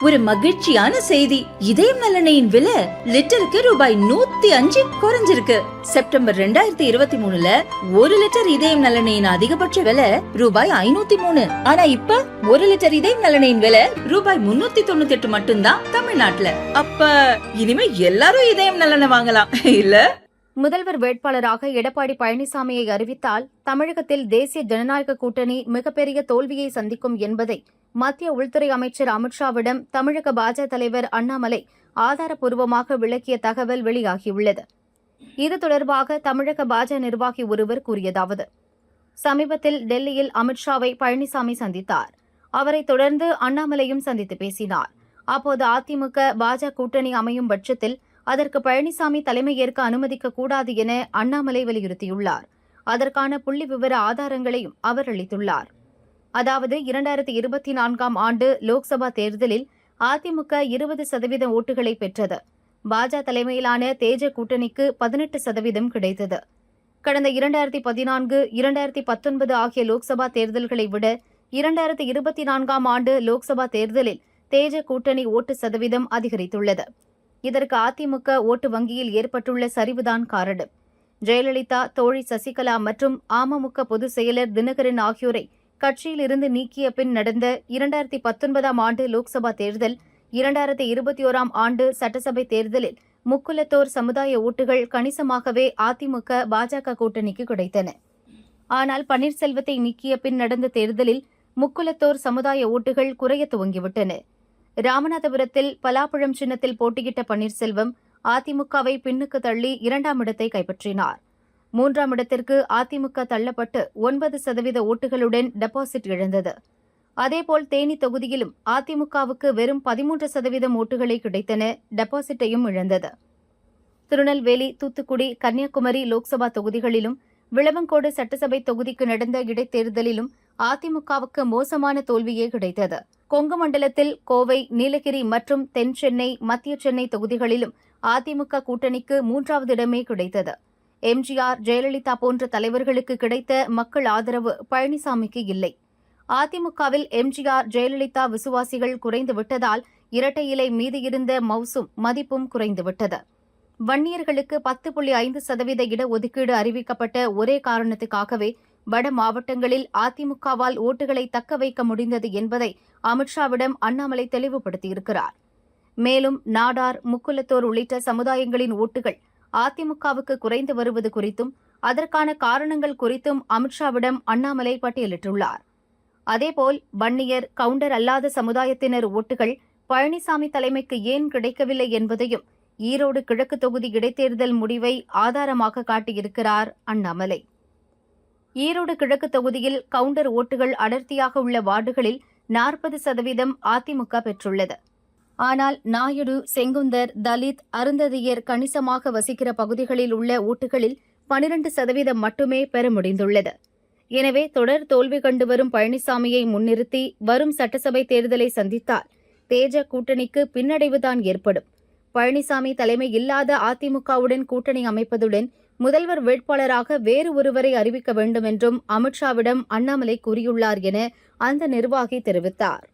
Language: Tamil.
ஒரு மகிழ்ச்சியான செய்தி. இதயம் நலனையின் விலை லிட்டருக்கு ரூபாய் 105 குறைஞ்சிருக்கு. செப்டம்பர் 2023ல 1 லிட்டர் இதயம் நலனையின் அதிகபட்ச விலை ரூபாய் 503. ஆனா இப்ப 1 லிட்டர் இதயம் நலனையின் விலை ரூபாய் 398 மட்டும்தான் தமிழ்நாட்டுல. அப்ப இனிமே எல்லாரும் இதயம் நலனை வாங்கலாம் இல்ல? முதல்வர் வேட்பாளராக எடப்பாடி பழனிசாமியை அறிவித்தால் தமிழகத்தில் தேசிய ஜனநாயக கூட்டணி மிகப்பெரிய தோல்வியை சந்திக்கும் என்பதை மத்திய உள்துறை அமைச்சர் அமித்ஷாவிடம் தமிழக பாஜக தலைவர் அண்ணாமலை ஆதாரப்பூர்வமாக விளக்கிய தகவல் வெளியாகியுள்ளது. இது தொடர்பாக தமிழக பாஜக நிர்வாகி ஒருவர் கூறியதாவது: சமீபத்தில் டெல்லியில் அமித்ஷாவை பழனிசாமி சந்தித்தார். அவரை தொடர்ந்து அண்ணாமலையும் சந்தித்து பேசினார். அப்போது அதிமுக பாஜக கூட்டணி அமையும் பட்சத்தில் அதற்கு பழனிசாமி தலைமையேற்க அனுமதிக்கக்கூடாது என அண்ணாமலை வலியுறுத்தியுள்ளார். அதற்கான புள்ளி விவர ஆதாரங்களையும் அவர் அளித்துள்ளார். அதாவது 2024ஆம் ஆண்டு லோக்சபா தேர்தலில் அதிமுக 20% ஓட்டுகளை பெற்றது. பாஜக தலைமையிலான தேஜ கூட்டணிக்கு 18% கிடைத்தது. கடந்த 2014, 2019 ஆகிய லோக்சபா தேர்தல்களை விட 2024ஆம் ஆண்டு லோக்சபா தேர்தலில் தேஜ கூட்டணி ஓட்டு சதவீதம் அதிகரித்துள்ளது. இதற்கு அதிமுக ஓட்டு வங்கியில் ஏற்பட்டுள்ள சரிவுதான் காரணம். ஜெயலலிதா, தோழி சசிகலா மற்றும் அமமுக பொதுச் செயலர் தினகரன் ஆகியோரை கட்சியில் இருந்து நீக்கிய பின் நடந்த 2019ஆம் ஆண்டு லோக்சபா தேர்தல், 2021ஆம் ஆண்டு சட்டசபை தேர்தலில் முக்குலத்தோர் சமுதாய ஓட்டுகள் கணிசமாகவே அதிமுக பாஜக கூட்டணிக்கு கிடைத்தன. ஆனால் பன்னீர்செல்வத்தை நீக்கிய பின் நடந்த தேர்தலில் முக்குலத்தோர் சமுதாய ஓட்டுகள் குறைய துவங்கிவிட்டன. ராமநாதபுரத்தில் பலாப்பழம் சின்னத்தில் போட்டியிட்ட பன்னீர்செல்வம் அதிமுகவை பின்னுக்கு தள்ளி 2ஆம் இடத்தை கைப்பற்றினார். 3ஆம் இடத்திற்கு அதிமுக தள்ளப்பட்டு 9% ஓட்டுகளுடன் டெபாசிட் இழந்தது. அதேபோல் தேனி தொகுதியிலும் அதிமுகவுக்கு வெறும் 13% ஓட்டுகளே கிடைத்தன, டெபாசிட்டையும் இழந்தது. திருநெல்வேலி, தூத்துக்குடி, கன்னியாகுமரி லோக்சபா தொகுதிகளிலும் விளவங்கோடு சட்டசபை தொகுதிக்கு நடந்த இடைத்தேர்தலிலும் அதிமுகவுக்கு மோசமான தோல்வியே கிடைத்தது. கொங்கு மண்டலத்தில் கோவை, நீலகிரி மற்றும் தென் சென்னை, மத்திய சென்னை தொகுதிகளிலும் அதிமுக கூட்டணிக்கு 3வது இடமே கிடைத்தது. எம்ஜிஆர், ஜெயலலிதா போன்ற தலைவர்களுக்கு கிடைத்த மக்கள் ஆதரவு பழனிசாமிக்கு இல்லை. அதிமுகவில் எம்ஜிஆர், ஜெயலலிதா விசுவாசிகள் குறைந்துவிட்டதால் இரட்டை இலை மீது இருந்த மவுசும் மதிப்பும் குறைந்துவிட்டது. வன்னியர்களுக்கு 10.5% இடஒதுக்கீடு அறிவிக்கப்பட்ட ஒரே காரணத்துக்காகவே வட மாவட்டங்களில் அதிமுகவால் ஓட்டுகளை தக்க வைக்க முடிந்தது என்பதை அமித்ஷாவிடம் அண்ணாமலை தெளிவுபடுத்தியிருக்கிறார். மேலும் நாடார், முக்குலத்தோர் உள்ளிட்ட சமுதாயங்களின் ஓட்டுகள் அதிமுகவுக்கு குறைந்து வருவது குறித்தும் அதற்கான காரணங்கள் குறித்தும் அமித்ஷாவிடம் அண்ணாமலை பட்டியலிட்டுள்ளார். அதேபோல் வன்னியர், கவுண்டர் அல்லாத சமுதாயத்தினர் ஓட்டுகள் பழனிசாமி தலைமைக்கு ஏன் கிடைக்கவில்லை என்பதையும் ஈரோடு கிழக்கு தொகுதி இடைத்தேர்தல் முடிவை ஆதாரமாக காட்டியிருக்கிறார் அண்ணாமலை. ஈரோடு கிழக்கு தொகுதியில் கவுண்டர் ஓட்டுகள் அடர்த்தியாக உள்ள வார்டுகளில் 40% அதிமுக பெற்றுள்ளது. ஆனால் நாயுடு, செங்குந்தர், தலித், அருந்ததியர் கணிசமாக வசிக்கிற பகுதிகளில் உள்ள ஓட்டுகளில் 12% மட்டுமே பெற முடிந்துள்ளது. எனவே தொடர் தோல்வி கண்டு வரும் பழனிசாமியை முன்னிறுத்தி வரும் சட்டசபை தேர்தலை சந்தித்தால் தேஜ கூட்டணிக்கு பின்னடைவுதான் ஏற்படும். பழனிசாமி தலைமை இல்லாத அதிமுகவுடன் கூட்டணி அமைப்பதுடன் முதல்வர் வேட்பாளராக வேறு ஒருவரை அறிவிக்க வேண்டும் என்றும் அமித்ஷாவிடம் அண்ணாமலை கூறியுள்ளார் என அந்த நிர்வாகி தெரிவித்தார்.